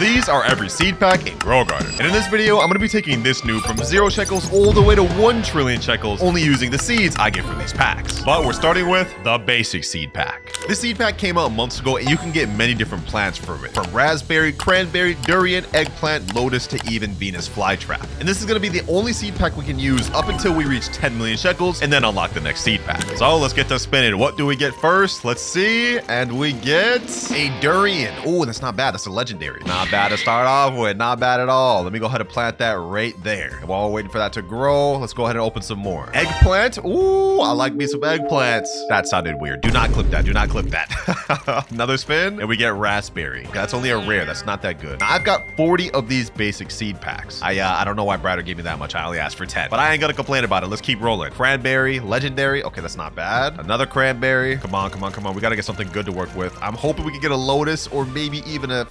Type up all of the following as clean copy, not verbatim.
These are every seed pack in Grow Garden. And in this video, I'm going to be taking this noob from 0 shekels all the way to 1 trillion shekels, only using the seeds I get from these packs. But we're starting with the basic seed pack. This seed pack came out months ago, and you can get many different plants from it. From raspberry, cranberry, durian, eggplant, lotus, to even Venus flytrap. And this is going to be the only seed pack we can use up until we reach 10 million shekels, and then unlock the next seed pack. So let's get this spinning. What do we get first? Let's see. And we get a durian. Oh, that's not bad. That's a legendary. Not bad to start off with. Not bad at all. Let me go ahead and plant that right there. And while we're waiting for that to grow, let's go ahead and open some more. Eggplant. Ooh, I like me some eggplants. That sounded weird. Do not clip that. Do not clip that. Another spin, and we get raspberry. That's only a rare. That's not that good. Now, I've got 40 of these basic seed packs. I don't know why Brighter gave me that much. I only asked for 10. But I ain't gonna complain about it. Let's keep rolling. Cranberry, legendary. Okay, that's not bad. Another cranberry. Come on, come on, come on. We gotta get something good to work with. I'm hoping we can get a lotus or maybe even a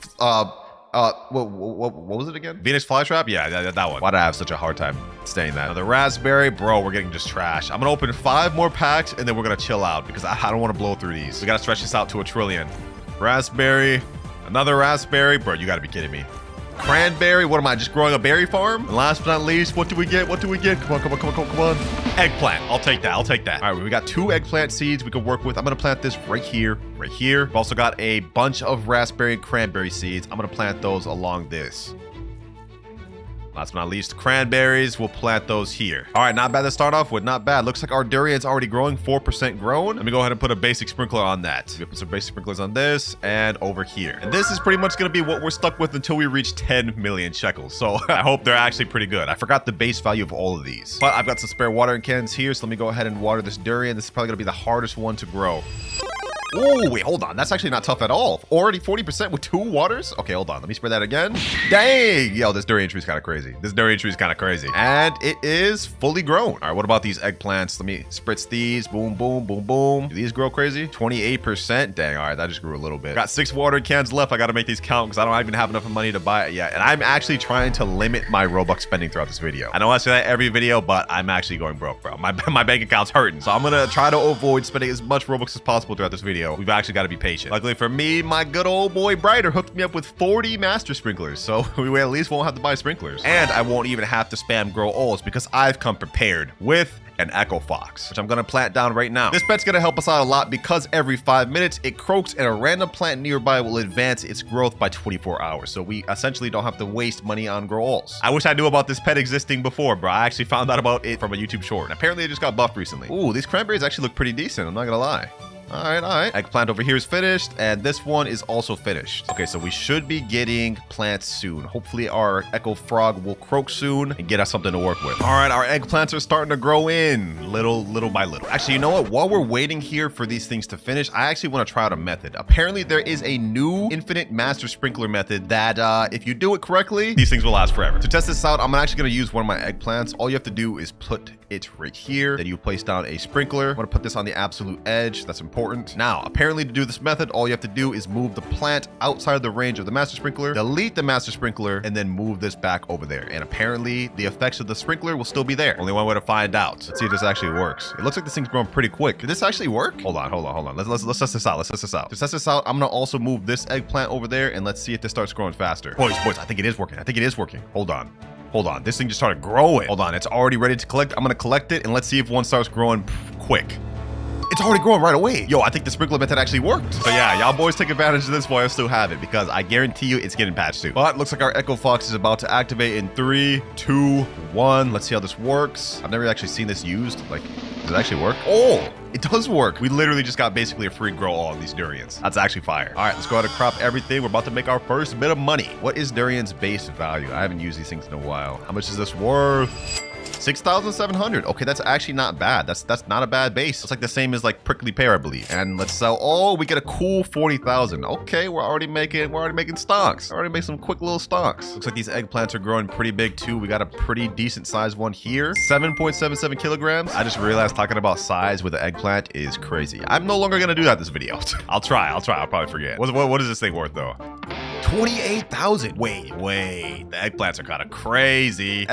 what was it again? Venus flytrap? Yeah, that one. Why did I have such a hard time saying that? Another raspberry, bro. We're getting just trash. I'm gonna open 5 more packs and then we're gonna chill out because I don't want to blow through these. We gotta stretch this out to 1 trillion. Raspberry, another raspberry, bro. You gotta be kidding me. Cranberry. What am I, just growing a berry farm? And last but not least, what do we get? What do we get? Come on, come on, come on, come on, come on. Eggplant. I'll take that. I'll take that. All right, we got 2 eggplant seeds we can work with. I'm gonna plant this right here, right here. We've also got a bunch of raspberry and cranberry seeds. I'm gonna plant those along this. Last but not least, cranberries. We'll plant those here. All right, not bad to start off with. Not bad. Looks like our durian's already growing, 4% grown. Let me go ahead and put a basic sprinkler on that. We put some basic sprinklers on this and over here. And this is pretty much going to be what we're stuck with until we reach 10 million shekels. So I hope they're actually pretty good. I forgot the base value of all of these. But I've got some spare watering cans here. So let me go ahead and water this durian. This is probably going to be the hardest one to grow. Oh, wait, hold on. That's actually not tough at all. Already 40% with 2 waters? Okay, hold on. Let me spread that again. Dang! Yo, this durian tree is kind of crazy. This durian tree is kind of crazy. And it is fully grown. All right, what about these eggplants? Let me spritz these. Boom, boom, boom, boom. Do these grow crazy? 28%. Dang, all right, that just grew a little bit. Got 6 watering cans left. I got to make these count because I don't even have enough money to buy it yet. And I'm actually trying to limit my Robux spending throughout this video. I know I say that every video, but I'm actually going broke, bro. My bank account's hurting. So I'm going to try to avoid spending as much Robux as possible throughout this video. We've actually got to be patient. Luckily for me, my good old boy Brighter hooked me up with 40 master sprinklers, so we at least won't have to buy sprinklers. And I won't even have to spam grow alls because I've come prepared with an Echo Fox, which I'm gonna plant down right now. This pet's gonna help us out a lot because every 5 minutes it croaks and a random plant nearby will advance its growth by 24 hours. So we essentially don't have to waste money on grow alls. I wish I knew about this pet existing before, bro. I actually found out about it from a YouTube short. And apparently it just got buffed recently. Ooh, these cranberries actually look pretty decent. I'm not gonna lie. All right, all right. Eggplant over here is finished, and this one is also finished. Okay, so we should be getting plants soon. Hopefully our Echo Frog will croak soon and get us something to work with. All right, our eggplants are starting to grow in little by little. Actually, you know what? While we're waiting here for these things to finish, I actually want to try out a method. Apparently, there is a new infinite master sprinkler method that if you do it correctly, these things will last forever. To test this out, I'm actually going to use one of my eggplants. All you have to do is put it right here. Then you place down a sprinkler. I'm going to put this on the absolute edge. That's important. Now, apparently to do this method, all you have to do is move the plant outside of the range of the master sprinkler, delete the master sprinkler, and then move this back over there. And apparently the effects of the sprinkler will still be there. Only one way to find out. Let's see if this actually works. It looks like this thing's growing pretty quick. Did this actually work? Hold on. Let's test this out. Let's test this out. To test this out, I'm gonna also move this eggplant over there and let's see if this starts growing faster. Boys, I think it is working. Hold on. This thing just started growing. Hold on. It's already ready to collect. I'm gonna collect it and let's see if one starts growing quick. It's already growing right away. Yo, I think the sprinkler method actually worked. So yeah, y'all boys take advantage of this while I still have it because I guarantee you it's getting patched soon. But looks like our Echo Fox is about to activate in 3, 2, 1. Let's see how this works. I've never actually seen this used. Like, does it actually work? Oh, it does work. We literally just got basically a free grow all of these durians. That's actually fire. All right, let's go ahead and crop everything. We're about to make our first bit of money. What is durian's base value? I haven't used these things in a while. How much is this worth? 6,700. Okay, that's actually not bad. That's not a bad base. It's like the same as like prickly pear, I believe. And let's sell. Oh, we get a cool 40,000. Okay, we're already making stonks. Already make some quick little stonks. Looks like these eggplants are growing pretty big too. We got a pretty decent sized one here. 7.77 kilograms. I just realized talking about size with an eggplant is crazy. I'm no longer gonna do that this video. I'll try. I'll probably forget. What is this thing worth though? 28,000. Wait. The eggplants are kind of crazy.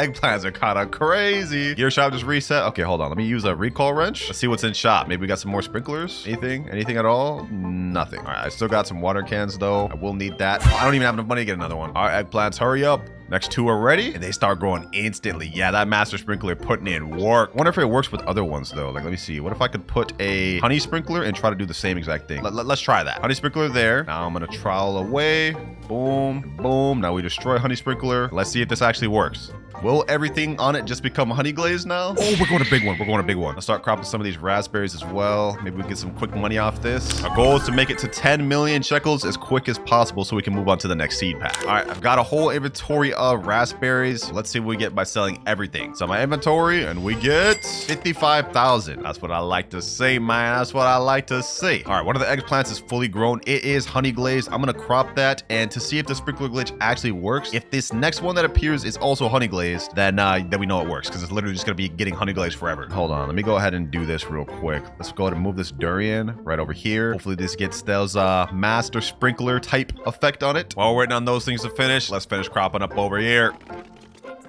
Gear shop just reset. Okay, hold on. Let me use a recall wrench. Let's see what's in shop. Maybe we got some more sprinklers. Anything at all? Nothing. All right, I still got some water cans though. I will need that. I don't even have enough money to get another one. All right, eggplants, hurry up. Next two are ready, and they start growing instantly. Yeah, that master sprinkler putting in work. Wonder if it works with other ones though. Like, let me see. What if I could put a honey sprinkler and try to do the same exact thing? Let's try that. Honey sprinkler there. Now I'm gonna trowel away. Boom, boom. Now we destroy honey sprinkler. Let's see if this actually works. Will everything on it just become honey glaze now? Oh, we're going a big one. Let's start cropping some of these raspberries as well. Maybe we get some quick money off this. Our goal is to make it to 10 million shekels as quick as possible so we can move on to the next seed pack. All right, I've got a whole inventory of raspberries. Let's see what we get by selling everything. So my inventory, and we get 55,000. That's what I like to see, man. That's what I like to see. All right, one of the eggplants is fully grown. It is honey glazed. I'm gonna crop that, and to see if the sprinkler glitch actually works, if this next one that appears is also honey glazed, then we know it works, because it's literally just gonna be getting honey glazed forever. Hold on, let me go ahead and do this real quick. Let's go ahead and move this durian right over here. Hopefully this gets those master sprinkler type effect on it. While we're waiting on those things to finish, let's finish cropping up over here.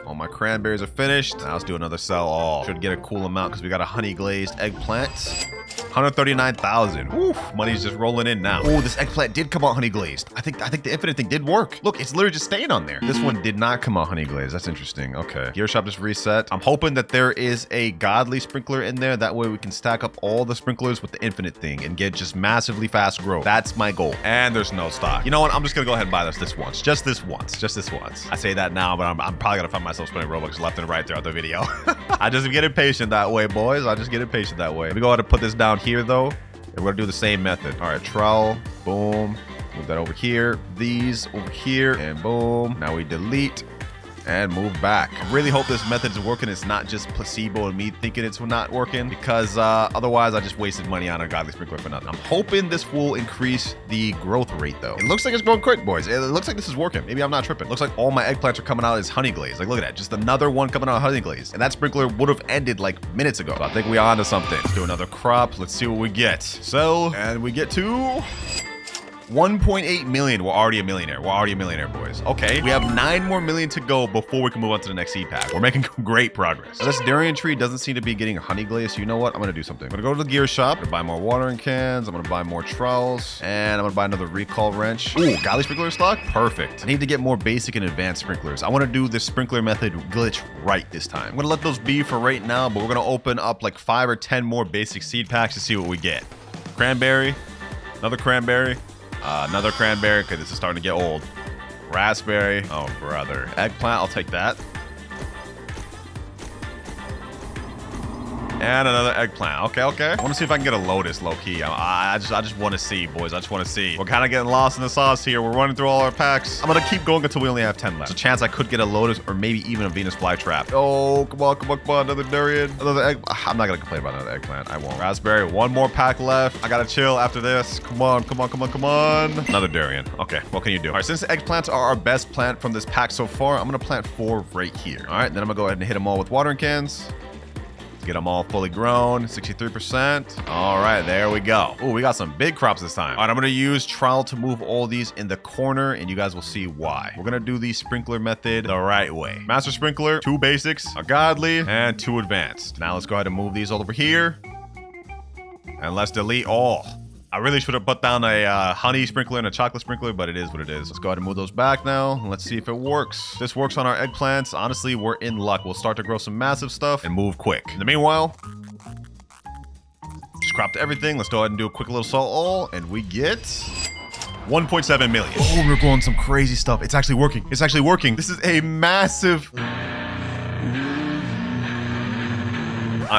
All my cranberries are finished. Now let's do another sell all. Should get a cool amount because we got a honey glazed eggplant. 139,000. Oof, money's just rolling in now. Oh, this eggplant did come out honey glazed. I think the infinite thing did work. Look, it's literally just staying on there. This one did not come out honey glazed. That's interesting. Okay, gear shop just reset. I'm hoping that there is a godly sprinkler in there. That way we can stack up all the sprinklers with the infinite thing and get just massively fast growth. That's my goal. And there's no stock. You know what? I'm just gonna go ahead and buy this once. Just this once. I say that now, but I'm probably gonna find myself spending Robux left and right throughout the video. I just get impatient that way, boys. Let me go ahead and put this down here though, and we're gonna do the same method. All right, trowel, boom, move that over here, these over here, and boom. Now we delete and move back. I really hope this method is working. It's not just placebo and me thinking it's not working, because otherwise I just wasted money on a godly sprinkler for nothing. I'm hoping this will increase the growth rate though. It looks like it's growing quick, boys. It looks like this is working. Maybe I'm not tripping. Looks like all my eggplants are coming out as honey glaze. Like, look at that, just another one coming out honey glaze, and that sprinkler would have ended like minutes ago. So I think we are onto something. Let's do another crop. Let's see what we get. So, and we get to 1.8 million. We're already a millionaire, boys. Okay, we have 9 more million to go before we can move on to the next seed pack. We're making great progress. So this durian tree doesn't seem to be getting honey glaze. So you know what? I'm gonna do something. I'm gonna go to the gear shop. I'm gonna buy more watering cans. I'm gonna buy more trowels, and I'm gonna buy another recall wrench. Ooh, godly sprinkler stock. Perfect. I need to get more basic and advanced sprinklers. I want to do the sprinkler method glitch right this time. I'm gonna let those be for right now, but we're gonna open up like 5 or 10 more basic seed packs to see what we get. Cranberry, another cranberry. Another cranberry, because this is starting to get old. Raspberry. Oh, brother. Eggplant, I'll take that. And another eggplant. Okay. I want to see if I can get a lotus low-key. I just want to see, boys. I just want to see. We're kind of getting lost in the sauce here. We're running through all our packs. I'm going to keep going until we only have 10 left. There's a chance I could get a lotus or maybe even a Venus flytrap. Oh, come on. Another durian. Another egg. I'm not going to complain about another eggplant. I won't. Raspberry. 1 more pack left. I got to chill after this. Come on. Another durian. Okay, what can you do? All right, since the eggplants are our best plant from this pack so far, I'm going to plant 4 right here. All right, then I'm going to go ahead and hit them all with watering cans. Get them all fully grown, 63%. All right, there we go. Oh, we got some big crops this time. All right, I'm gonna use trowel to move all these in the corner, and you guys will see why. We're gonna do the sprinkler method the right way. Master sprinkler, 2 basics, a godly, and 2 advanced. Now let's go ahead and move these all over here. And let's delete all. I really should have put down a honey sprinkler and a chocolate sprinkler, but it is what it is. Let's go ahead and move those back now. And let's see if it works. This works on our eggplants. Honestly, we're in luck. We'll start to grow some massive stuff and move quick. In the meanwhile, just cropped everything. Let's go ahead and do a quick little salt all, and we get 1.7 million. Oh, we're growing some crazy stuff. It's actually working. This is a massive...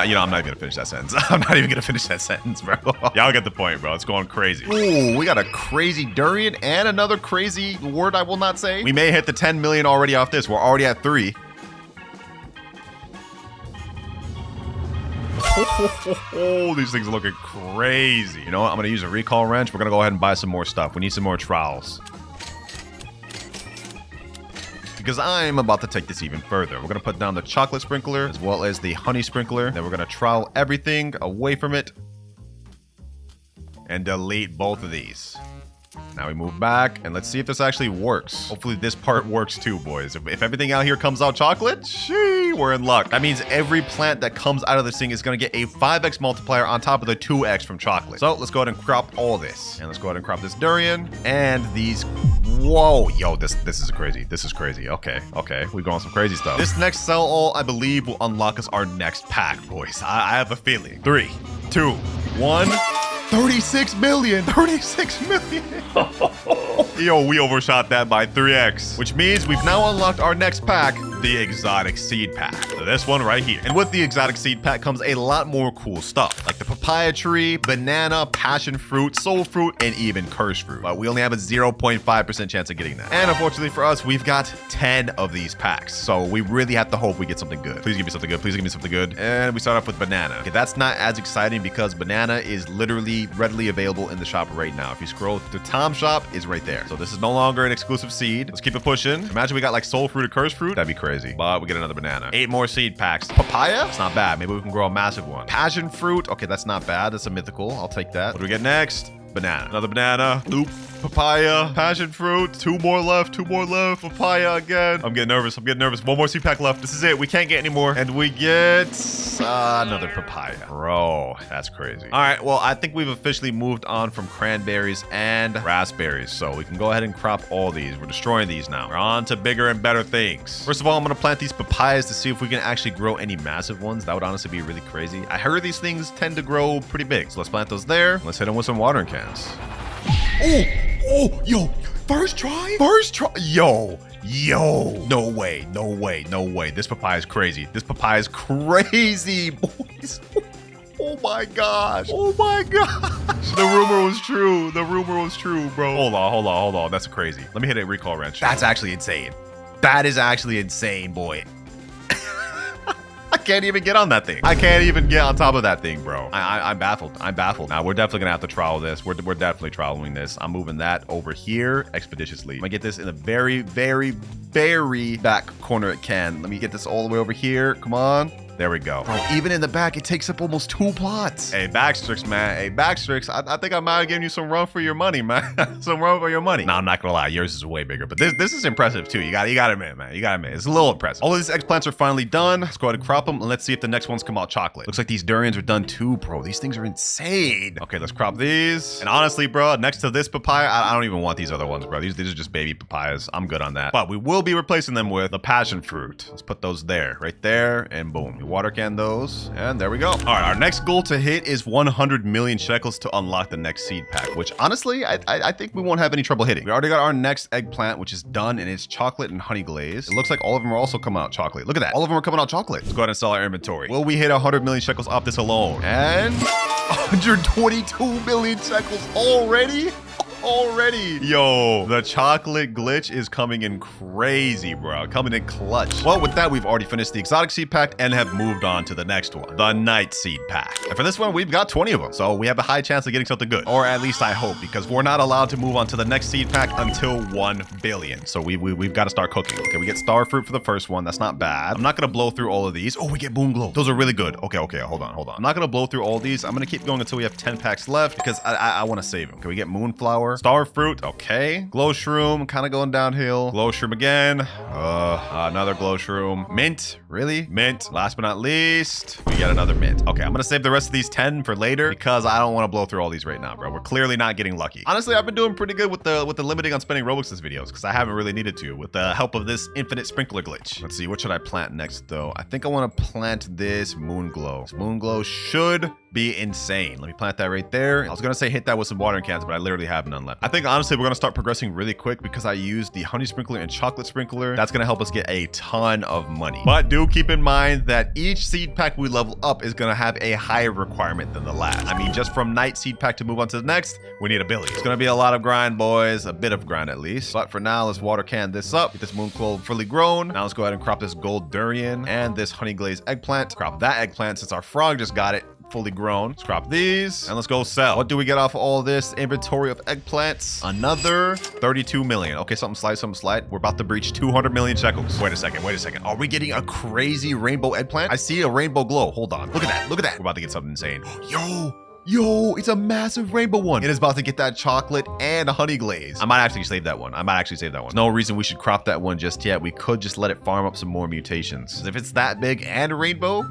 you know, I'm not gonna finish that sentence. I'm not even gonna finish that sentence, bro. Y'all get the point, bro. It's going crazy. Ooh, we got a crazy durian and another crazy word I will not say. We may hit the 10 million already off this. We're already at 3. Oh, these things are looking crazy. You know what? I'm gonna use a recall wrench. We're gonna go ahead and buy some more stuff. We need some more trowels, because I'm about to take this even further. We're gonna put down the chocolate sprinkler as well as the honey sprinkler. Then we're gonna trowel everything away from it and delete both of these. Now we move back, and let's see if this actually works. Hopefully this part works too, boys. If everything out here comes out chocolate, we're in luck. That means every plant that comes out of this thing is gonna get a 5x multiplier on top of the 2x from chocolate. So let's go ahead and crop all this. And let's go ahead and crop this durian and these. Whoa, yo, this is crazy. This is crazy. Okay, we're going some crazy stuff. This next sell all, I believe, will unlock us our next pack, boys. I have a feeling. 3, 2, 1. 36 million. 36 million. Yo, we overshot that by 3x, which means we've now unlocked our next pack, the exotic seed pack. So this one right here. And with the exotic seed pack comes a lot more cool stuff, like the papaya tree, banana, passion fruit, soul fruit, and even curse fruit. But we only have a 0.5% chance of getting that. And unfortunately for us, we've got 10 of these packs. So we really have to hope we get something good. Please give me something good. Please give me something good. And we start off with banana. Okay, that's not as exciting because banana is literally readily available in the shop right now. If you scroll to Tom's shop, it's right there. So this is no longer an exclusive seed. Let's keep it pushing. Imagine we got like soul fruit or curse fruit. That'd be crazy. But we get another banana. 8 more seed packs. Papaya? It's not bad. Maybe we can grow a massive one. Passion fruit. Okay, that's not bad. That's a mythical. I'll take that. What do we get next? Banana. Another banana. Loop. Papaya. Passion fruit. 2 more left. 2 more left. Papaya again. I'm getting nervous. I'm getting nervous. 1 more seed pack left. This is it. We can't get any more. And we get another papaya. Bro, that's crazy. All right. Well, I think we've officially moved on from cranberries and raspberries. So we can go ahead and crop all these. We're destroying these now. We're on to bigger and better things. First of all, I'm going to plant these papayas to see if we can actually grow any massive ones. That would honestly be really crazy. I heard these things tend to grow pretty big. So let's plant those there. Let's hit them with some watering cans. Oh, yo, first try? Yo, no way. This papaya is crazy. Boys. Oh my gosh. The rumor was true, bro. Hold on. That's crazy. Let me hit a recall wrench. That's actually insane. That is actually insane, boy. I can't even get on that thing. I can't even get on top of that thing, bro. I'm baffled. Now, we're definitely gonna have to trial this. We're definitely trialing this. I'm moving that over here expeditiously. I'm gonna get this in a very back corner it can. Let me get this all the way over here. Come on. There we go. Bro, even in the back, it takes up almost 2 plots. Hey, Backstrix, man. Hey, Backstrix, I think I might have given you some run for your money, man. Some run for your money. No, I'm not gonna lie. Yours is way bigger, but this is impressive too. You gotta admit, man. You gotta admit. It's a little impressive. All of these eggplants are finally done. Let's go ahead and crop them, and let's see if the next ones come out chocolate. Looks like these durians are done too, bro. These things are insane. Okay, let's crop these. And honestly, bro, next to this papaya, I don't even want these other ones, bro. These are just baby papayas. I'm good on that. But we will be replacing them with the passion fruit. Let's put those there, right there, and boom. We water can those. And there we go. All right, our next goal to hit is 100 million shekels to unlock the next seed pack, which honestly, I think we won't have any trouble hitting. We already got our next eggplant, which is done, and it's chocolate and honey glaze. It looks like all of them are also coming out chocolate. Look at that. All of them are coming out chocolate. Let's go ahead and sell our inventory. Will we hit 100 million shekels off this alone? And 122 million shekels already? Yo, the chocolate glitch is coming in crazy, bro. Coming in clutch. Well, with that, we've already finished the exotic seed pack and have moved on to the next one, the night seed pack. And for this one, we've got 20 of them. So we have a high chance of getting something good. Or at least I hope, because we're not allowed to move on to the next seed pack until 1 billion. So we've got to start cooking. Okay, we get star fruit for the first one. That's not bad. I'm not going to blow through all of these. Oh, we get boom glow. Those are really good. Okay, hold on. I'm not going to blow through all these. I'm going to keep going until we have 10 packs left because I want to save them. Can we get moonflower? Star fruit. Okay. Glow shroom. Kind of going downhill. Glow shroom again. Another glow shroom. Mint. Really? Mint. Last but not least, we get another mint. Okay, I'm going to save the rest of these 10 for later because I don't want to blow through all these right now, bro. We're clearly not getting lucky. Honestly, I've been doing pretty good with the limiting on spending Robux this videos because I haven't really needed to with the help of this infinite sprinkler glitch. Let's see. What should I plant next, though? I think I want to plant this moon glow. This moon glow should be insane. Let me plant that right there. I was gonna say hit that with some watering cans, but I literally have none left. I think honestly we're gonna start progressing really quick because I used the honey sprinkler and chocolate sprinkler. That's gonna help us get a ton of money. But do keep in mind that each seed pack we level up is gonna have a higher requirement than the last. I mean, just from night seed pack to move on to the next, we need a billion. It's gonna be a lot of grind, boys. A bit of grind at least. But for now, let's water can this up. Get this moon glow fully grown. Now let's go ahead and crop this gold durian and this honey glazed eggplant. Crop that eggplant since our frog just got it fully grown. Let's crop these and let's go sell. What do we get off all this inventory of eggplants? Another 32 million. Okay, something slide. We're about to breach 200 million shekels. Wait a second. Are we getting a crazy rainbow eggplant? I see a rainbow glow. Hold on. Look at that. We're about to get something insane. Yo, Yo, it's a massive rainbow one. It is about to get that chocolate and a honey glaze. I might actually save that one. No reason we should crop that one just yet. We could just let it farm up some more mutations. 'Cause if it's that big and rainbow,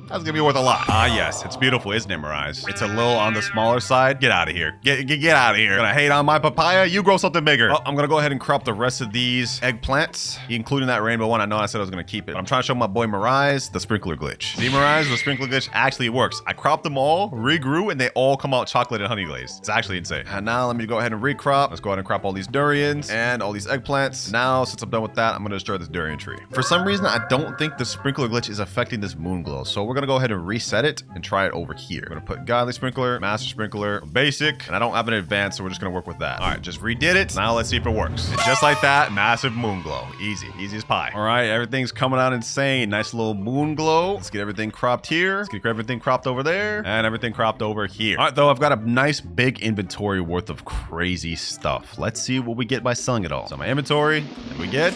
that's gonna be worth a lot. Ah, yes, it's beautiful, isn't it, Mirage? It's a little on the smaller side. Get out of here. Get out of here. Gonna hate on my papaya? You grow something bigger. Oh, I'm gonna go ahead and crop the rest of these eggplants, including that rainbow one. I know I said I was gonna keep it, but I'm trying to show my boy Mirage the sprinkler glitch. See, Mirage, the sprinkler glitch actually works. I cropped them all, regrew, and they all come out chocolate and honey glaze. It's actually insane. And now let me go ahead and recrop. Let's go ahead and crop all these durians and all these eggplants. Now, since I'm done with that, I'm gonna destroy this durian tree. For some reason, I don't think the sprinkler glitch is affecting this moon glow, so we're gonna go ahead and reset it and try it over here. I'm gonna put godly sprinkler, master sprinkler, basic, and I don't have an advanced, so we're just gonna work with that. All right, just redid it. Now let's see if it works. And just like that, massive moon glow. Easy as pie. All right, everything's coming out insane. Nice little moon glow. Let's get everything cropped here. Let's get everything cropped over there, and everything cropped over here. All right, though, I've got a nice big inventory worth of crazy stuff. Let's see what we get by selling it all. So my inventory, and we get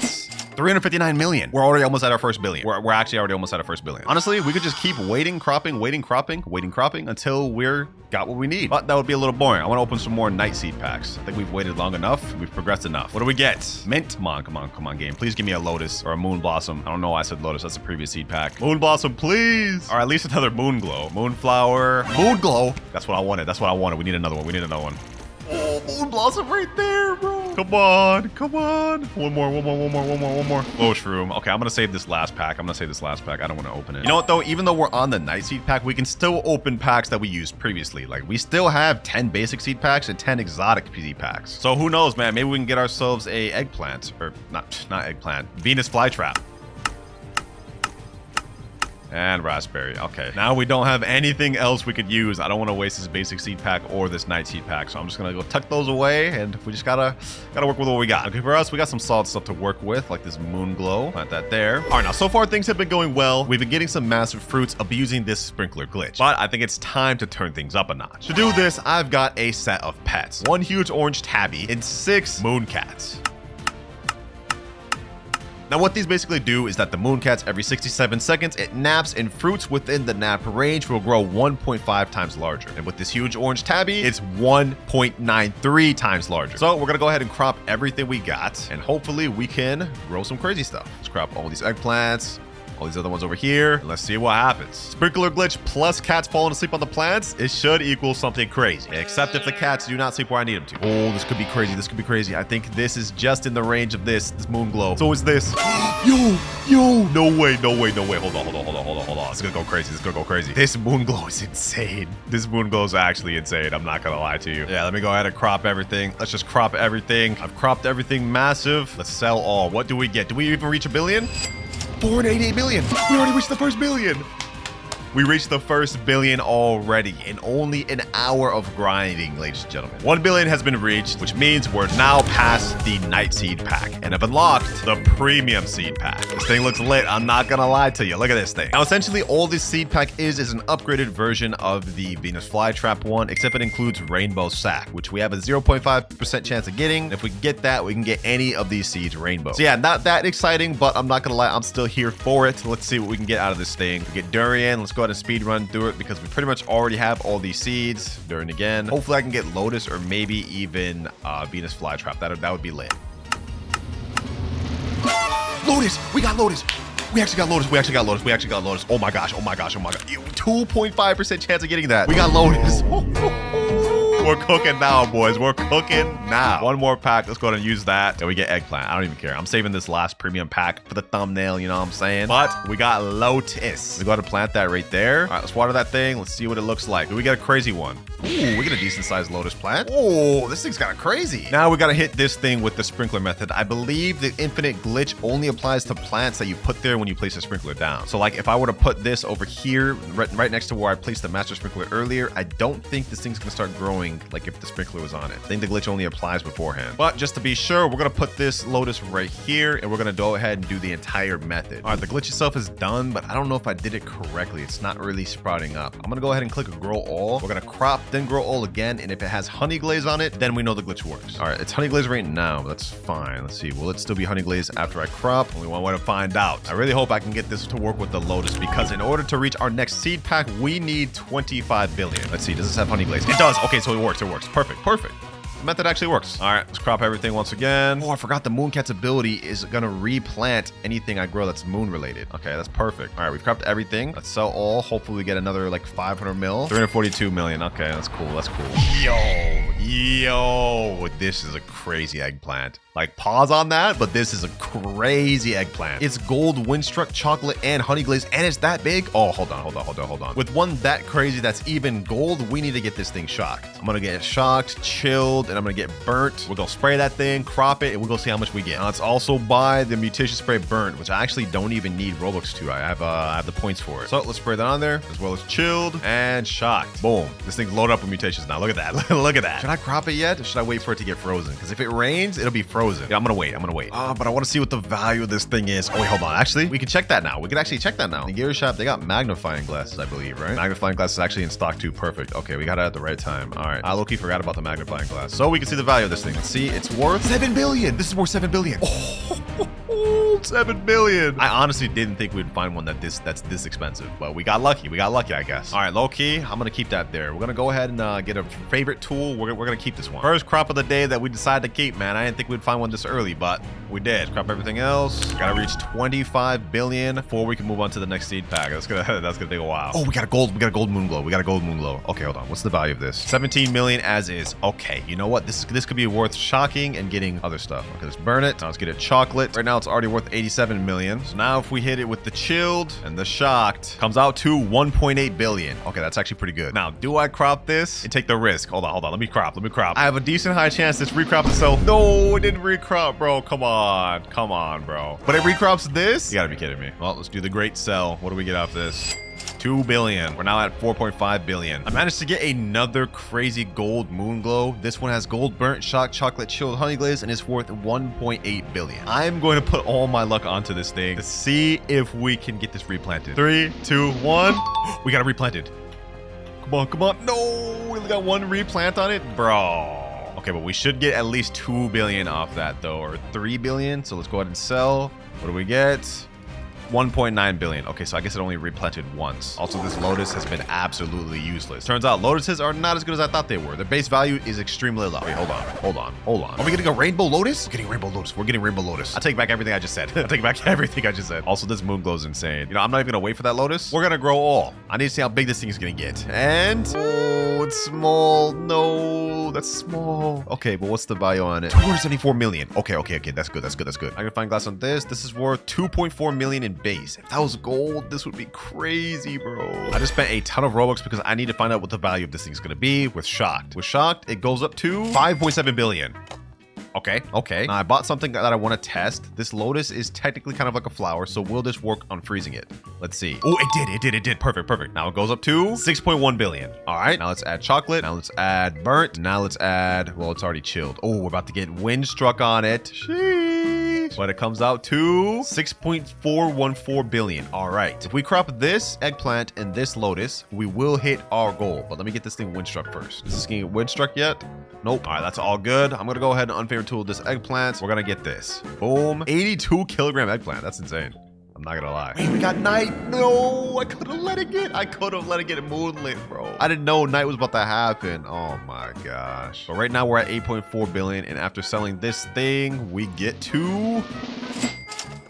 359 million. We're already almost at our first billion. We're actually already almost at our first billion. Honestly, we could just keep waiting, cropping until we're got what we need. But that would be a little boring. I want to open some more night seed packs. I think we've waited long enough. We've progressed enough. What do we get? Mint. Come on, game. Please give me a lotus or a moon blossom. I don't know why I said lotus. That's a previous seed pack. Moon blossom, please. Or at least another moon glow. Moonflower. Moon glow. That's what I wanted. We need another one. Oh, moon blossom right there, bro. Come on. One more. Oh, shroom. Okay, I'm gonna save this last pack. I don't want to open it. You know what, though? Even though we're on the night seed pack, we can still open packs that we used previously. Like, we still have 10 basic seed packs and 10 exotic seed packs. So who knows, man? Maybe we can get ourselves a eggplant. Or not eggplant. Venus flytrap. And raspberry. Okay. Now we don't have anything else we could use. I don't want to waste this basic seed pack or this night seed pack. So I'm just going to go tuck those away. And we just gotta work with what we got. Okay, for us, we got some solid stuff to work with, like this moon glow. Plant that there. All right, now so far things have been going well. We've been getting some massive fruits abusing this sprinkler glitch. But I think it's time to turn things up a notch. To do this, I've got a set of pets. 1 huge orange tabby and 6 moon cats. Now what these basically do is that the moon cats, every 67 seconds, it naps, and fruits within the nap range will grow 1.5 times larger. And with this huge orange tabby, it's 1.93 times larger. So we're gonna go ahead and crop everything we got, and hopefully we can grow some crazy stuff. Let's crop all these eggplants, all these other ones over here. Let's see what happens. Sprinkler glitch plus cats falling asleep on the plants. It should equal something crazy. Except if the cats do not sleep where I need them to. Oh, this could be crazy. I think this is just in the range of this moon glow. So is this. Yo, no way. Hold on. It's gonna go crazy. This moon glow is insane. This moon glow is actually insane. I'm not gonna lie to you. Yeah, let me go ahead and crop everything. Let's just crop everything. I've cropped everything massive. Let's sell all. What do we get? Do we even reach a billion? 488 million. We already reached the first billion. We reached the first billion already in only an hour of grinding, ladies and gentlemen. 1 billion has been reached, which means we're now past the night seed pack and have unlocked the premium seed pack. This thing looks lit. I'm not gonna lie to you. Look at this thing. Now, essentially, all this seed pack is an upgraded version of the Venus flytrap one, except it includes rainbow sack, which we have a 0.5% chance of getting. If we get that, we can get any of these seeds rainbow. So yeah, not that exciting, but I'm not gonna lie, I'm still here for it. Let's see what we can get out of this thing. We get durian. Let's go ahead and speed run through it because we pretty much already have all these seeds. Durian again. Hopefully I can get lotus or maybe even Venus flytrap. That would be lit. Lotus! We got lotus! We actually got lotus. Oh my gosh. 2.5% chance of getting that. We got lotus. We're cooking now, boys. We're cooking now. One more pack. Let's go ahead and use that. And we get eggplant. I don't even care. I'm saving this last premium pack for the thumbnail, you know what I'm saying? But we got lotus. We got to plant that right there. All right, let's water that thing. Let's see what it looks like. Do we get a crazy one? Ooh, we get a decent sized lotus plant. Oh, this thing's kind of crazy. Now we got to hit this thing with the sprinkler method. I believe the infinite glitch only applies to plants that you put there when you place a sprinkler down. So like if I were to put this over here, right next to where I placed the master sprinkler earlier, I don't think this thing's going to start growing happened like if the sprinkler was on it. I think the glitch only applies beforehand. But just to be sure, we're gonna put this lotus right here and we're gonna go ahead and do the entire method. All right, the glitch itself is done, but I don't know if I did it correctly. It's not really sprouting up. I'm gonna go ahead and click grow all. We're gonna crop, then grow all again, and if it has honey glaze on it, then we know the glitch works. All right, it's honey glaze right now, but that's fine. Let's see, will it still be honey glaze after I crop? Only one way to find out. I really hope I can get this to work with the lotus, because in order to reach our next seed pack, we need 25 billion. Let's see, does this have honey glaze? It does. Okay, so it works. Perfect. The method actually works. All right, let's crop everything once again. Oh, I forgot the moon cat's ability is gonna replant anything I grow that's moon related. Okay, that's perfect. All right, we've cropped everything. Let's sell all. Hopefully we get another like 500 mil. 342 million. Okay, that's cool. Yo, this is a crazy eggplant. Like, pause on that, but this is a crazy eggplant. It's gold, windstruck, chocolate, and honey glaze, and it's that big? Oh, hold on. With one that crazy that's even gold, we need to get this thing shocked. I'm gonna get it shocked, chilled, and I'm gonna get burnt. We're gonna spray that thing, crop it, and we're gonna see how much we get. Now, let's also buy the mutation spray burnt, which I actually don't even need Robux to. I have the points for it. So let's spray that on there, as well as chilled and shocked. Boom. This thing's loaded up with mutations now. Look at that. Look at that. Should I crop it yet, or should I wait for it to get frozen? Because if it rains, it'll be frozen. Yeah, I'm gonna wait. But I want to see what the value of this thing is. Oh, wait, hold on. Actually, we can check that now. We can actually check that now. In the gear shop, they got magnifying glasses, I believe, right? Magnifying glass is actually in stock too. Perfect. Okay, we got it at the right time. All right. I low-key forgot about the magnifying glass. So we can see the value of this thing. Let's see. It's worth 7 billion. This is worth 7 billion. Oh, 7 billion. I honestly didn't think we'd find one that's this expensive, but we got lucky. I guess. All right, low-key, I'm gonna keep that there. We're gonna go ahead and get a favorite tool. We're gonna keep this one. First crop of the day that we decided to keep, man. I didn't think we'd find one this early, but we did. Crop everything else. Gotta reach 25 billion before we can move on to the next seed pack. That's gonna take a while. Oh, we got a gold moon glow. Okay, hold on. What's the value of this? 17 million as is. Okay, you know what? This could be worth shocking and getting other stuff. Okay, let's burn it. Now let's get it chocolate. Right now it's already worth 87 million. So now if we hit it with the chilled and the shocked, comes out to 1.8 billion. Okay, that's actually pretty good. Now, do I crop this and take the risk? Hold on. Let me crop. I have a decent high chance this recrops itself. No, it didn't recrop, bro. Come on, bro. But it recrops this? You gotta be kidding me. Well, let's do the great sell. What do we get off this? 2 billion. We're now at 4.5 billion. I managed to get another crazy gold moon glow. This one has gold burnt, shock, chocolate, chilled, honey glaze, and it's worth 1.8 billion. I'm going to put all my luck onto this thing to see if we can get this replanted. 3, 2, 1. We got it replanted. Come on. No, we only got one replant on it, bro. Okay, but we should get at least 2 billion off that though, or 3 billion. So let's go ahead and sell. What do we get? 1.9 billion. Okay, so I guess it only replanted once. Also, this lotus has been absolutely useless. Turns out lotuses are not as good as I thought they were. Their base value is extremely low. Wait, hold on. Are we getting a rainbow lotus? We're getting rainbow lotus. I take back everything I just said. Also, this moon glow is insane. You know, I'm not even gonna wait for that lotus. We're gonna grow all. I need to see how big this thing is gonna get. And oh, it's small. No, that's small. Okay, but what's the value on it? 274 million. Okay. That's good. Magnifying glass on this. This is worth 2.4 million in base. If that was gold, this would be crazy, bro. I just spent a ton of Robux because I need to find out what the value of this thing is going to be with shocked. With shocked, it goes up to 5.7 billion. Okay. Now I bought something that I want to test. This lotus is technically kind of like a flower, so will this work on freezing it? Let's see. Oh, it did. Perfect. Now it goes up to 6.1 billion. All right, now let's add chocolate. Now let's add burnt. Now let's add, well, it's already chilled. Oh, we're about to get wind struck on it. Sheesh. But it comes out to 6.414 billion. All right, if we crop this eggplant and this lotus, we will hit our goal. But let me get this thing wind struck first. Is this getting wind struck yet? Nope. All right, that's all good. I'm gonna go ahead and unfavorite tool this eggplant. We're gonna get this. Boom. 82 kilogram eggplant. That's insane. I'm not gonna lie. Wait, we got night. No, I could have let it get moonlit, bro. I didn't know night was about to happen. Oh my gosh. But right now we're at 8.4 billion, and after selling this thing, we get to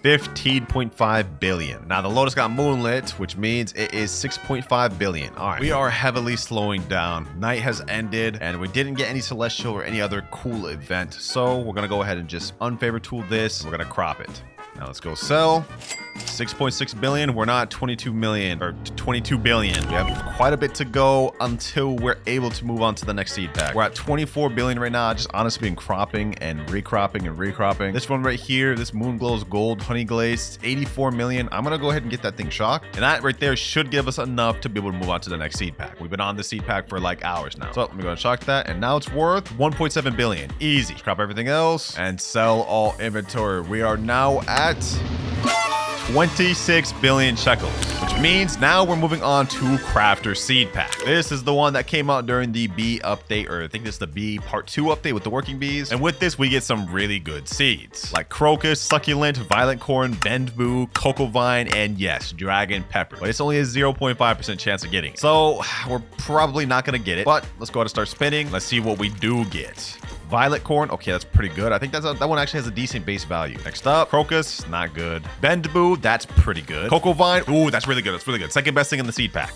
15.5 billion. Now the lotus got moonlit, which means it is 6.5 billion. All right, we are heavily slowing down. Night has ended and we didn't get any celestial or any other cool event. So we're gonna go ahead and just unfavorite tool this. We're gonna crop it. Now let's go sell. 6.6 billion. We're not 22 million or 22 billion. We have quite a bit to go until we're able to move on to the next seed pack. We're at 24 billion right now. Just honestly been cropping and recropping and recropping. This one right here, this Moon Glow's Gold Honey Glazed, 84 million. I'm gonna go ahead and get that thing shocked. And that right there should give us enough to be able to move on to the next seed pack. We've been on the seed pack for like hours now. So let me go and shock that. And now it's worth 1.7 billion. Easy. Crop everything else and sell all inventory. We are now at 26 billion shekels, which means now we're moving on to Crafter Seed Pack. This is the one that came out during the bee update, or I think this is the bee part 2 update with the working bees. And with this, we get some really good seeds like crocus, succulent, violet corn, bamboo, cocoa vine, and yes, dragon pepper. But it's only a 0.5% chance of getting it. So we're probably not going to get it, but let's go ahead and start spinning. Let's see what we do get. Violet corn, okay, that's pretty good. I think that one actually has a decent base value. Next up, crocus, not good. Bamboo, that's pretty good. Cocoa vine, ooh, that's really good. That's really good. Second best thing in the seed pack.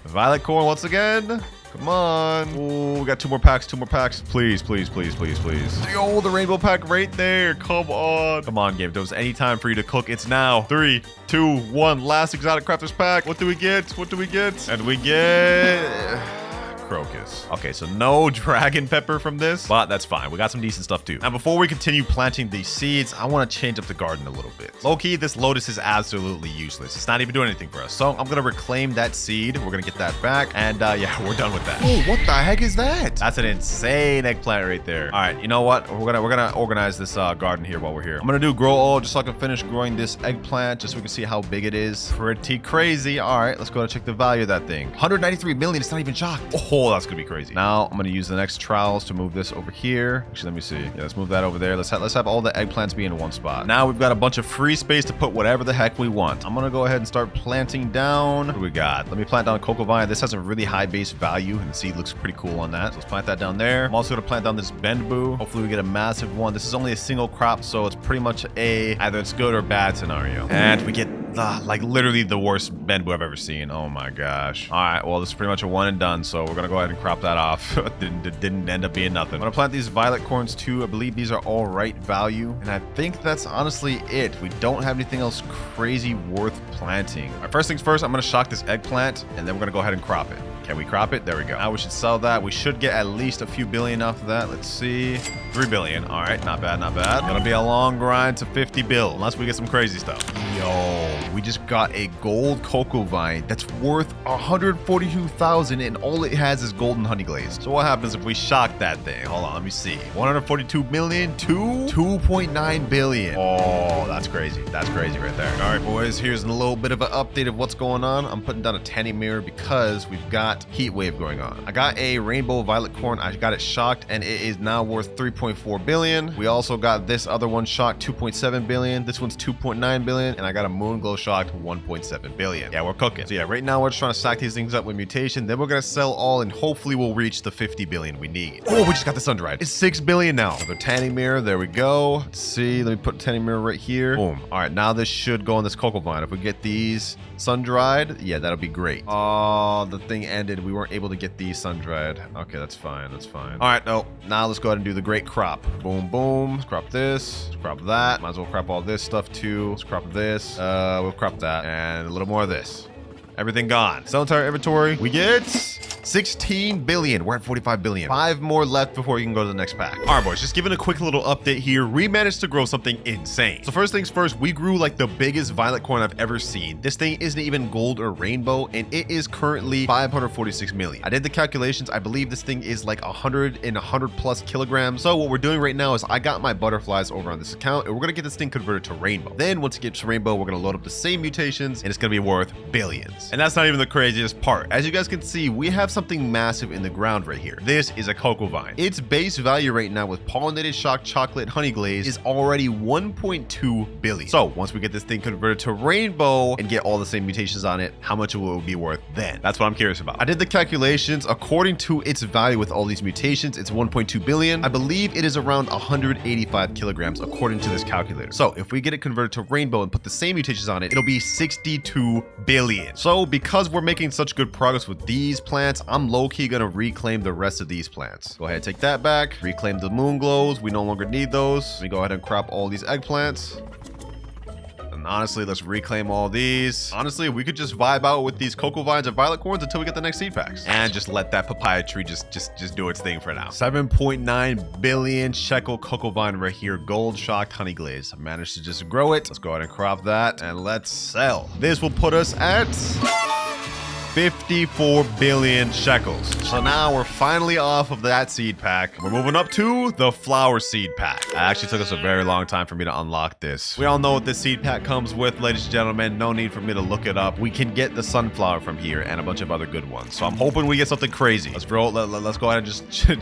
Violet corn once again. Come on. Ooh, we got 2 more packs, 2 more packs. Please, please, please, please, please. Yo, the rainbow pack right there. Come on. Come on, game. If there was any time for you to cook, it's now. 3, 2, 1. Last exotic crafters pack. What do we get? What do we get? And we get crocus. Okay, so no dragon pepper from this, but that's fine. We got some decent stuff too. Now, before we continue planting these seeds, I want to change up the garden a little bit. Low-key, this lotus is absolutely useless. It's not even doing anything for us. So I'm gonna reclaim that seed. We're gonna get that back, and yeah, we're done with that. Oh, what the heck is that? That's an insane eggplant right there. All right, you know what? We're gonna organize this garden here while we're here. I'm gonna do grow all just so I can finish growing this eggplant, just so we can see how big it is. Pretty crazy. All right, let's go and check the value of that thing. 193 million. It's not even shocked. Oh, that's gonna be crazy. Now I'm gonna use the next trowels to move this over here. Actually, let me see. Yeah, let's move that over there. Let's have all the eggplants be in one spot. Now we've got a bunch of free space to put whatever the heck we want. I'm gonna go ahead and start planting down. What do we got? Let me plant down a cocoa vine. This has a really high base value, and the seed looks pretty cool on that. So let's plant that down there. I'm also gonna plant down this bamboo. Hopefully we get a massive one. This is only a single crop, so it's pretty much either it's good or bad scenario. And we get like literally the worst bamboo I've ever seen. Oh my gosh. All right, well, this is pretty much a one and done, so we're gonna go ahead and crop that off. didn't end up being nothing. I'm gonna plant these violet corns too. I believe these are all right value, and I think that's honestly it. We don't have anything else crazy worth planting. All right, first things first, I'm gonna shock this eggplant, and then we're gonna go ahead and crop it. Can we crop it? There we go. Now we should sell that. We should get at least a few billion off of that. Let's see. 3 billion. All right, not bad, not bad. Gonna be a long grind to 50 bill, unless we get some crazy stuff. Yo, we just got a gold cocoa vine that's worth 142,000, and all it has is golden honey glaze. So what happens if we shock that thing? Hold on, let me see. 142 million to 2.9 billion. Oh, that's crazy. That's crazy right there. All right, boys, here's a little bit of an update of what's going on. I'm putting down a tanning mirror because we've got heat wave going on. I got a rainbow violet corn. I got it shocked, and it is now worth 3.4 billion. We also got this other one shocked, 2.7 billion. This one's 2.9 billion, and I got a moon glow shocked, 1.7 billion. Yeah, we're cooking. So yeah, right now we're just trying to stack these things up with mutation. Then we're gonna sell all, and hopefully we'll reach the 50 billion we need. Oh, we just got the sun dried. It's 6 billion now. Another tanning mirror. There we go. Let's see. Let me put a tanning mirror right here. Boom. All right, now this should go on this cocoa vine. If we get these sun dried, yeah, that'll be great. Oh, the thing ended. We weren't able to get these sun dried. Okay, that's fine. That's fine. All right, no. Now let's go ahead and do the great crop. Boom, boom. Let's crop this. Let's crop that. Might as well crop all this stuff too. Let's crop this. We'll crop that. And a little more of this. Everything gone. Sell entire inventory. We get 16 billion. We're at 45 billion. 5 more left before you can go to the next pack. All right, boys, just giving a quick little update here. We managed to grow something insane. So first things first, we grew like the biggest violet corn I've ever seen. This thing isn't even gold or rainbow, and it is currently 546 million. I did the calculations. I believe this thing is like 100 plus kilograms. So what we're doing right now is I got my butterflies over on this account, and we're gonna get this thing converted to rainbow. Then once it gets to rainbow, we're gonna load up the same mutations, and it's gonna be worth billions. And that's not even the craziest part. As you guys can see, we have something massive in the ground right here. This is a cocoa vine. Its base value right now with pollinated shock chocolate honey glaze is already 1.2 billion. So once we get this thing converted to rainbow and get all the same mutations on it, how much will it be worth then? That's what I'm curious about. I did the calculations. According to its value with all these mutations, it's 1.2 billion. I believe it is around 185 kilograms according to this calculator. So if we get it converted to rainbow and put the same mutations on it, it'll be 62 billion. So because we're making such good progress with these plants, I'm low-key gonna reclaim the rest of these plants. Go ahead and take that back. Reclaim the moon glows. We no longer need those. Let me go ahead and crop all these eggplants. And honestly, let's reclaim all these. Honestly, we could just vibe out with these cocoa vines and violet corns until we get the next seed packs. And just let that papaya tree just do its thing for now. 7.9 billion shekel cocoa vine right here. Gold shocked honey glaze. I managed to just grow it. Let's go ahead and crop that and let's sell. This will put us at 54 billion shekels. So now we're finally off of that seed pack. We're moving up to the flower seed pack. It actually took us a very long time for me to unlock this. We all know what this seed pack comes with, ladies and gentlemen. No need for me to look it up. We can get the sunflower from here and a bunch of other good ones. So I'm hoping we get something crazy. Let's roll. Let's go ahead and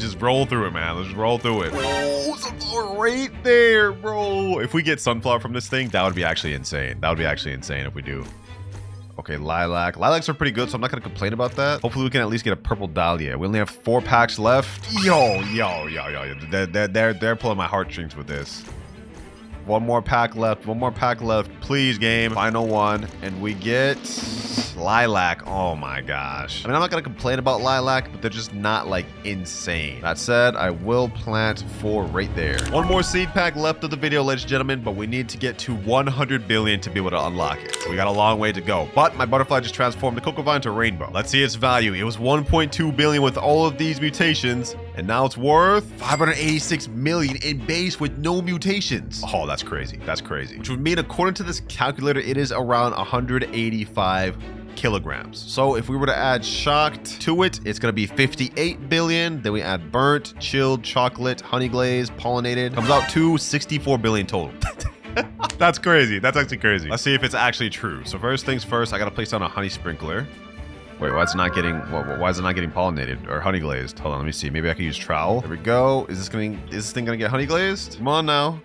just roll through it, man. Let's just roll through it. Oh, sunflower right there, bro. If we get sunflower from this thing, that would be actually insane. That would be actually insane if we do. Okay, lilac. Lilacs are pretty good, so I'm not going to complain about that. Hopefully, we can at least get a purple dahlia. We only have 4 packs left. Yo. They're pulling my heartstrings with this. One more pack left. Please, game. Final one. And we get lilac. Oh my gosh. I mean, I'm not going to complain about lilac, but they're just not like insane. That said, I will plant 4 right there. One more seed pack left of the video, ladies and gentlemen, but we need to get to 100 billion to be able to unlock it. So we got a long way to go. But my butterfly just transformed the cocoa vine to rainbow. Let's see its value. It was 1.2 billion with all of these mutations, and now it's worth 586 million in base with no mutations. Oh, that's crazy. That's crazy. Which would mean, according to this calculator, it is around 185 kilograms. So if we were to add shocked to it, it's going to be 58 billion. Then we add burnt, chilled, chocolate, honey glazed, pollinated. Comes out to 64 billion total. That's crazy. That's actually crazy. Let's see if it's actually true. So first things first, I got to place down a honey sprinkler. Wait, why is it not getting pollinated or honey glazed? Hold on, let me see. Maybe I can use trowel. There we go. Is this thing gonna get honey glazed? Come on now.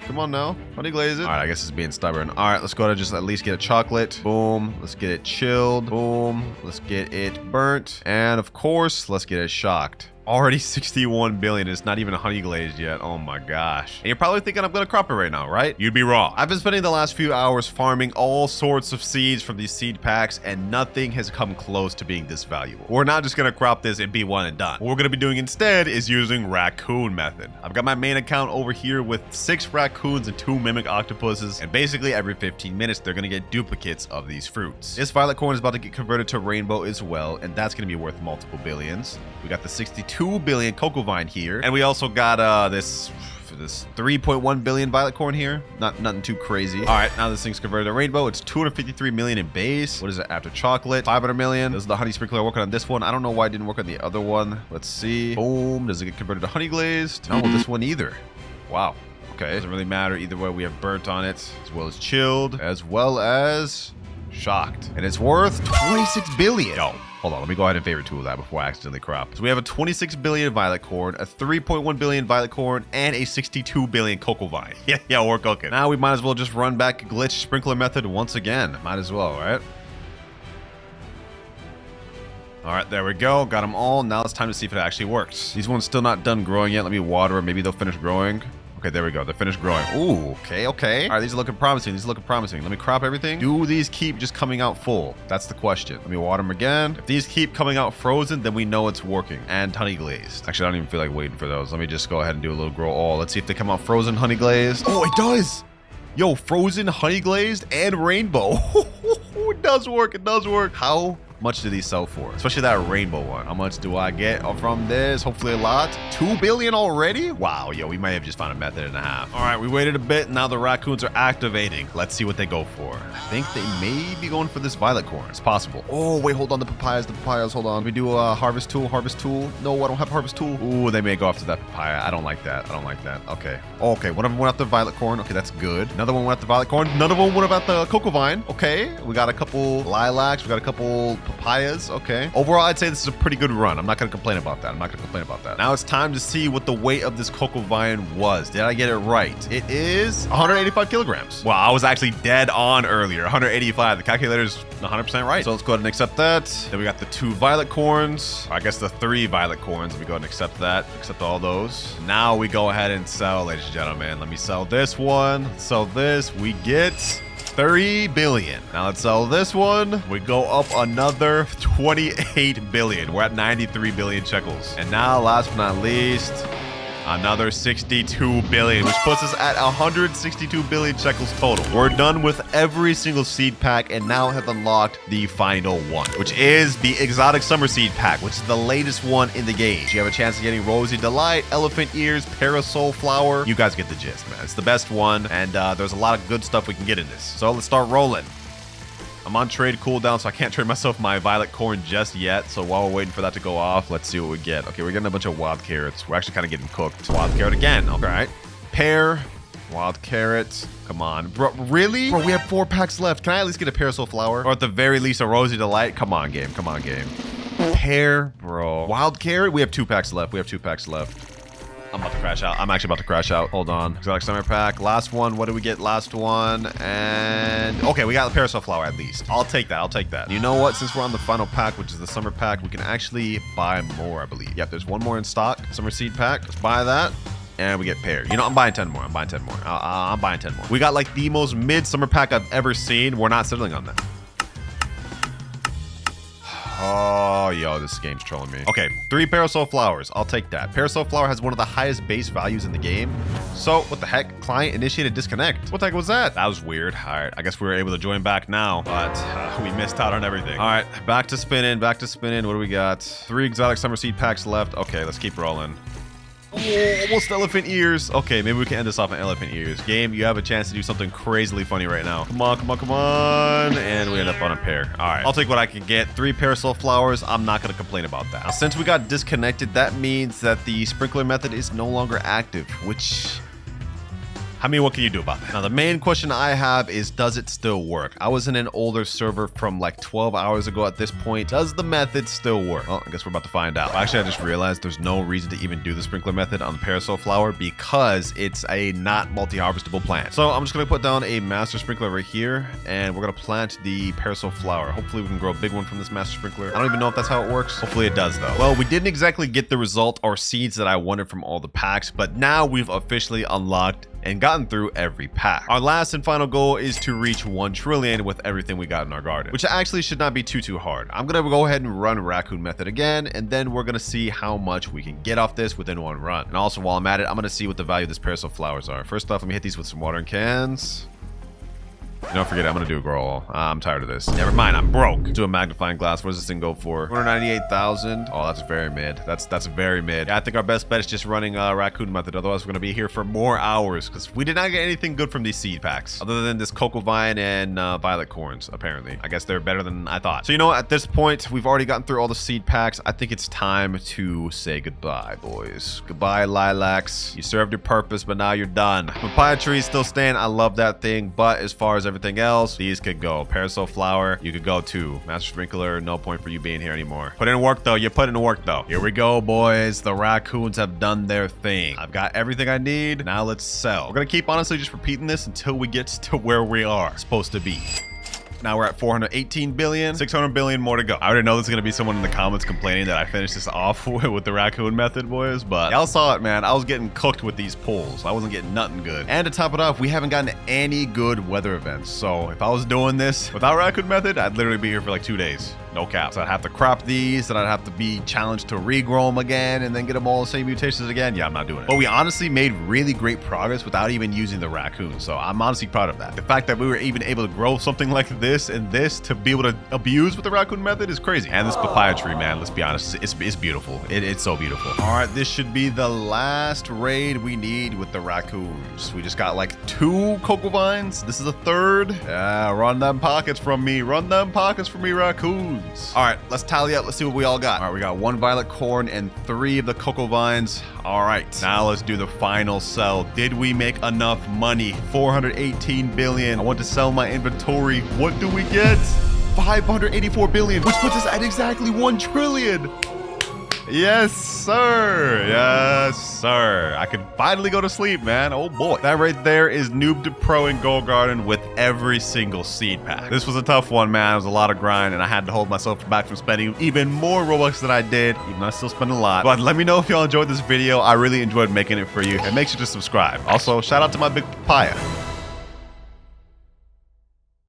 Honey glaze it. All right, I guess it's being stubborn. All right, let's go to just at least get a chocolate. Boom. Let's get it chilled. Boom. Let's get it burnt. And of course, let's get it shocked. Already 61 billion. It's not even honey glazed yet. Oh my gosh. And you're probably thinking I'm gonna crop it right now, right? You'd be wrong. I've been spending the last few hours farming all sorts of seeds from these seed packs, and nothing has come close to being this valuable. We're not just gonna crop this and be one and done. What we're gonna be doing instead is using raccoon method. I've got my main account over here with 6 raccoons and 2 mimic octopuses, and basically every 15 minutes they're gonna get duplicates of these fruits. This violet corn is about to get converted to rainbow as well, and that's gonna be worth multiple billions. We got the 62 billion cocoa vine here, and we also got this 3.1 billion violet corn here. Nothing too crazy. All right, now this thing's converted to rainbow. It's 253 million in base. What is it after chocolate? 500 million. This is the honey sprinkler working on this one. I don't know why it didn't work on the other one. Let's see. Boom. Does it get converted to honey glazed? No, this one either. Wow. Okay, doesn't really matter either way. We have burnt on it, as well as chilled, as well as shocked, and it's worth 26 billion. Yo, hold on, let me go ahead and favorite tool that before I accidentally crop. So we have a 26 billion violet corn, a 3.1 billion violet corn, and a 62 billion cocoa vine. Yeah, we're cooking. Now we might as well just run back glitch sprinkler method once again. Might as well, right? All right, there we go. Got them all. Now it's time to see if it actually works. These ones still not done growing yet. Let me water them. Maybe they'll finish growing. Okay, there we go. They're finished growing. Ooh, okay. All right, these are looking promising. Let me crop everything. Do these keep just coming out full? That's the question. Let me water them again. If these keep coming out frozen, then we know it's working. And honey glazed. Actually, I don't even feel like waiting for those. Let me just go ahead and do a little grow all. Let's see if they come out frozen honey glazed. Oh, it does. Yo, frozen honey glazed and rainbow. It does work. How much do these sell for? Especially that rainbow one. How much do I get from this? Hopefully a lot. 2 billion already? Wow, yo, we might have just found a method and a half. All right, we waited a bit. Now the raccoons are activating. Let's see what they go for. I think they may be going for this violet corn. It's possible. Oh, wait, hold on. The papayas. Hold on. We do a harvest tool. No, I don't have harvest tool. Ooh, they may go after that papaya. I don't like that. Okay. Okay, one of them went after violet corn. Okay, that's good. Another one went after violet corn. Another one went after the cocoa vine. Okay, we got a couple lilacs. We got a couple papayas. Okay. Overall, I'd say this is a pretty good run. I'm not going to complain about that. Now it's time to see what the weight of this cocoa vine was. Did I get it right? It is 185 kilograms. Wow, I was actually dead on earlier. 185. The calculator's 100% right. So let's go ahead and accept that. Then we got the 2 violet corns. I guess the 3 violet corns. Let me go ahead and accept that. Accept all those. Now we go ahead and sell, ladies and gentlemen. Let me sell this one. Sell this. We get 30 billion. Now let's sell this one. We go up another 28 billion. We're at 93 billion shekels. And now, last but not least, Another 62 billion, which puts us at 162 billion shekels total. We're done with every single seed pack and now have unlocked the final one, which is the exotic summer seed pack, which is the latest one in the game. You have a chance of getting Rosy Delight, Elephant Ears, Parasol Flower. You guys get the gist, man. It's the best one, and there's a lot of good stuff we can get in this. So let's start rolling. I'm on trade cooldown, so I can't trade myself my violet corn just yet. So while we're waiting for that to go off, let's see what we get. Okay, we're getting a bunch of wild carrots. We're actually kind of getting cooked. Wild carrot again. All right. Pear, wild carrot. Come on. Bro, really? Bro, we have 4 packs left. Can I at least get a Parasol Flower? Or at the very least, a Rosy Delight? Come on, game. Come on, game. Pear, bro. Wild carrot? We have 2 packs left. We have 2 packs left. I'm about to crash out. I'm actually about to crash out. Hold on. Exotic summer pack. Last one. What did we get? Last one. And okay, we got the Parasol Flower at least. I'll take that. I'll take that. You know what? Since we're on the final pack, which is the summer pack, we can actually buy more, I believe. Yep, there's one more in stock. Summer seed pack. Let's buy that. And we get pear. You know, I'm buying 10 more. I'm buying 10 more. I'm buying 10 more. We got like the most mid summer pack I've ever seen. We're not settling on that. Oh, yo, this game's trolling me. Okay, 3 Parasol Flowers. I'll take that. Parasol Flower has one of the highest base values in the game. So, what the heck? Client initiated disconnect. What the heck was that? That was weird. All right, I guess we were able to join back now, but we missed out on everything. All right, back to spinning, back to spinning. What do we got? 3 exotic summer seed packs left. Okay, let's keep rolling. Oh, almost elephant ears. Okay, maybe we can end this off on elephant ears. Game, you have a chance to do something crazily funny right now. Come on, come on, come on. And we end up on a pear. All right, I'll take what I can get. 3 Parasol Flowers. I'm not going to complain about that. Now, since we got disconnected, that means that the sprinkler method is no longer active, which... I mean, what can you do about that? Now, the main question I have is, does it still work? I was in an older server from like 12 hours ago at this point. Does the method still work? Well, I guess we're about to find out. Actually, I just realized there's no reason to even do the sprinkler method on the Parasol Flower because it's a not multi-harvestable plant. So I'm just going to put down a master sprinkler right here, and we're going to plant the Parasol Flower. Hopefully we can grow a big one from this master sprinkler. I don't even know if that's how it works. Hopefully it does though. Well, we didn't exactly get the result or seeds that I wanted from all the packs, but now we've officially unlocked and gotten through every pack. Our last and final goal is to reach 1 trillion with everything we got in our garden, which actually should not be too hard. I'm gonna go ahead and run raccoon method again, and then we're gonna see how much we can get off this within 1 run. And also, while I'm at it, I'm gonna see what the value of this Parasol Flowers are. First off, let me hit these with some watering cans. Don't forget, I'm gonna do a grow all. I'm tired of this. Never mind, I'm broke. Do a magnifying glass. What does this thing go for? 298,000. Oh, that's very mid. That's very mid. Yeah, I think our best bet is just running raccoon method. Otherwise, we're gonna be here for more hours because we did not get anything good from these seed packs other than this cocoa vine and violet corns. Apparently, I guess they're better than I thought. So you know, at this point, we've already gotten through all the seed packs. I think it's time to say goodbye, boys. Goodbye, lilacs. You served your purpose, but now you're done. Papaya trees still stand. I love that thing, but as far as everything else, these could go. Parasol Flower, you could go too. Master Sprinkler, no point for you being here anymore. Put in work though. You put in work though. Here we go, boys. The raccoons have done their thing. I've got everything I need. Now let's sell. We're gonna keep honestly just repeating this until we get to where we are supposed to be. Now we're at 418 billion, 600 billion more to go. I already know there's gonna be someone in the comments complaining that I finished this off with the raccoon method, boys, but y'all saw it, man. I was getting cooked with these pulls. I wasn't getting nothing good. And to top it off, we haven't gotten any good weather events. So if I was doing this without raccoon method, I'd literally be here for like 2 days. No cap. So I'd have to crop these, and I'd have to be challenged to regrow them again and then get them all the same mutations again. Yeah, I'm not doing it. But we honestly made really great progress without even using the raccoon. So I'm honestly proud of that. The fact that we were even able to grow something like this and this to be able to abuse with the raccoon method is crazy. And this papaya tree, man, let's be honest, it's beautiful. It's so beautiful. All right, this should be the last raid we need with the raccoons. We just got like 2 cocoa vines. This is a 3rd. Yeah, run them pockets from me. Run them pockets from me, raccoons. All right, let's tally up. Let's see what we all got. All right, we got 1 violet corn and 3 of the cocoa vines. All right, now let's do the final sell. Did we make enough money? 418 billion. I want to sell my inventory. What do we get? 584 billion, which puts us at exactly 1 trillion. Yes, sir. Yes, sir. I can finally go to sleep, man. Oh boy. That right there is Noob to Pro in Gold Garden with every single seed pack. This was a tough one, man. It was a lot of grind, and I had to hold myself back from spending even more Robux than I did, even though I still spend a lot. But let me know if y'all enjoyed this video. I really enjoyed making it for you, and make sure to subscribe. Also, shout out to my big papaya.